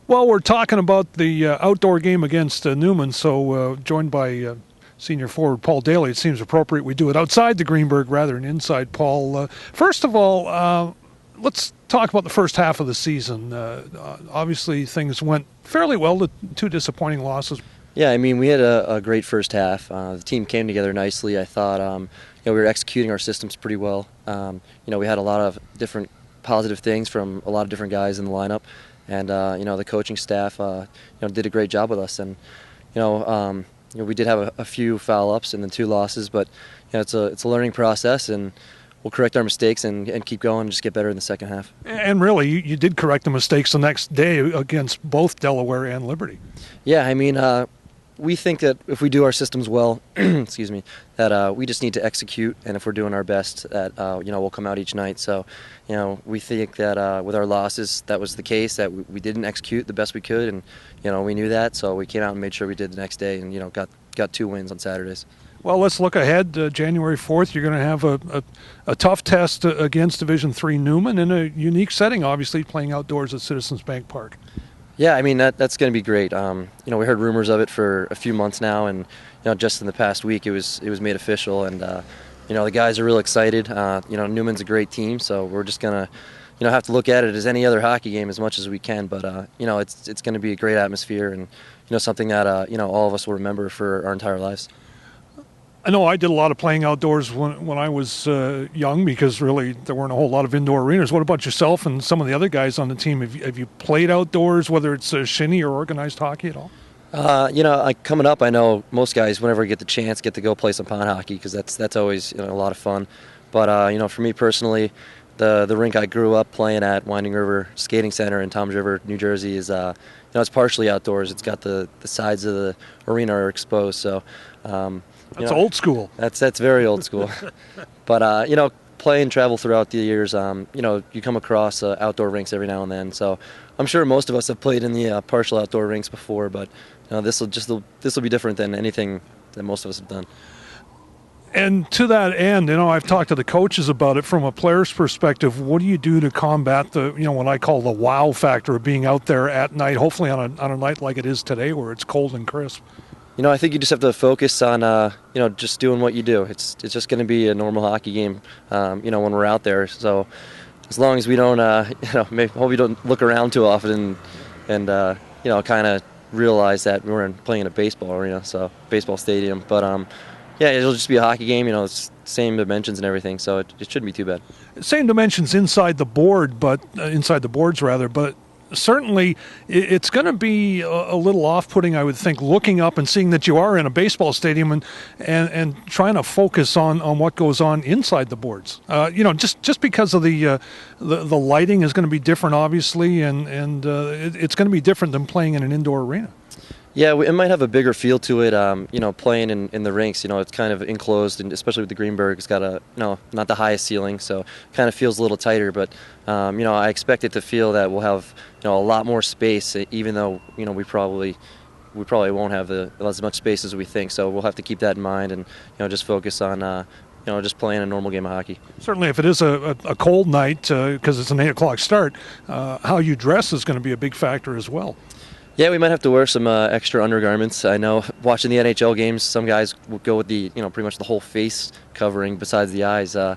Well, we're talking about the outdoor game against Neumann, so joined by senior forward Paul Daley. It seems appropriate we do it outside the Greenberg rather than inside, Paul. First of all, let's talk about the first half of the season. Obviously, things went fairly well, the two disappointing losses. Yeah, I mean, we had a great first half. The team came together nicely. I thought we were executing our systems pretty well. We had a lot of different positive things from a lot of different guys in the lineup. And the coaching staff did a great job with us, and we did have a few foul ups and then two losses, but it's a learning process, and we'll correct our mistakes and keep going and just get better in the second half. And really, you did correct the mistakes the next day against both Delaware and Liberty. Yeah, I mean, we think that if we do our systems well, excuse me, that we just need to execute, and if we're doing our best, that we'll come out each night. So, we think that with our losses, that was the case, that we didn't execute the best we could, and we knew that, so we came out and made sure we did the next day, and got 2 wins on Saturdays. Well, let's look ahead. January 4th, you're going to have a tough test against Division III Neumann in a unique setting, obviously, playing outdoors at Citizens Bank Park. Yeah, I mean, that's going to be great. We heard rumors of it for a few months now, and just in the past week it was made official, and the guys are real excited. Newman's a great team, so we're just going to have to look at it as any other hockey game as much as we can, but it's going to be a great atmosphere, and something that all of us will remember for our entire lives. I know I did a lot of playing outdoors when I was young, because really there weren't a whole lot of indoor arenas. What about yourself and some of the other guys on the team? Have you played outdoors, whether it's shinny or organized hockey at all? Coming up, I know most guys, whenever they get the chance, get to go play some pond hockey, because that's always a lot of fun. But for me personally, the rink I grew up playing at, Winding River Skating Center in Toms River, New Jersey, is it's partially outdoors. It's got the sides of the arena are exposed, so. That's old school. That's very old school. But play and travel throughout the years. You come across outdoor rinks every now and then. So I'm sure most of us have played in the partial outdoor rinks before. But this will be different than anything that most of us have done. And to that end, I've talked to the coaches about it from a player's perspective. What do you do to combat the, what I call the wow factor of being out there at night, hopefully on a night like it is today where it's cold and crisp? I think you just have to focus on, just doing what you do. It's just going to be a normal hockey game, when we're out there. So as long as we don't, hope we don't look around too often and kind of realize that we're playing in a baseball arena, so baseball stadium. But it'll just be a hockey game. It's same dimensions and everything, so it shouldn't be too bad. Same dimensions inside the boards, but certainly it's going to be a little off-putting, I would think, looking up and seeing that you are in a baseball stadium and trying to focus on what goes on inside the boards. Just because of the lighting is going to be different, obviously, and it's going to be different than playing in an indoor arena. Yeah, it might have a bigger feel to it, playing in the rinks. It's kind of enclosed, and especially with the Greenberg, it's got not the highest ceiling, so it kind of feels a little tighter. But, I expect it to feel that we'll have, a lot more space, even though, we probably won't have as much space as we think. So we'll have to keep that in mind and, just focus on, just playing a normal game of hockey. Certainly, if it is a cold night, because it's an 8 o'clock start, how you dress is going to be a big factor as well. Yeah, we might have to wear some extra undergarments. I know watching the NHL games, some guys will go with the, pretty much the whole face covering besides the eyes. I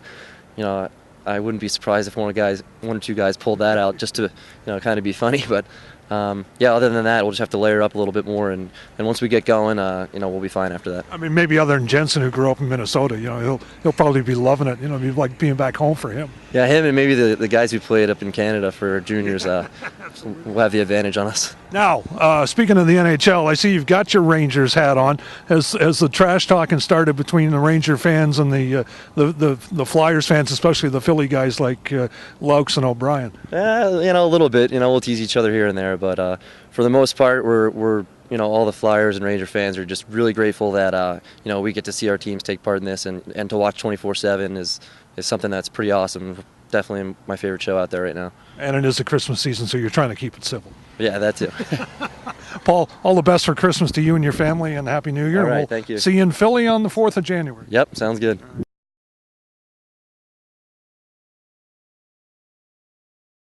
wouldn't be surprised if one or two guys pulled that out just to, kind of be funny. But other than that, we'll just have to layer up a little bit more, and once we get going, we'll be fine after that. I mean, maybe other than Jensen, who grew up in Minnesota, he'll probably be loving it. It'll be like being back home for him. Yeah, him and maybe the guys who played up in Canada for juniors will have the advantage on us. Now, speaking of the NHL, I see you've got your Rangers hat on. Has the trash talking started between the Ranger fans and the Flyers fans, especially the Philly guys like Laux and O'Brien? A little bit. We'll tease each other here and there, but for the most part, we're all the Flyers and Ranger fans are just really grateful that we get to see our teams take part in this, and to watch 24/7 is something that's pretty awesome. Definitely my favorite show out there right now. And it is the Christmas season, so you're trying to keep it civil. Yeah, that too. Paul, all the best for Christmas to you and your family, and Happy New Year. All right, we'll thank you. See you in Philly on the 4th of January. Yep, sounds good.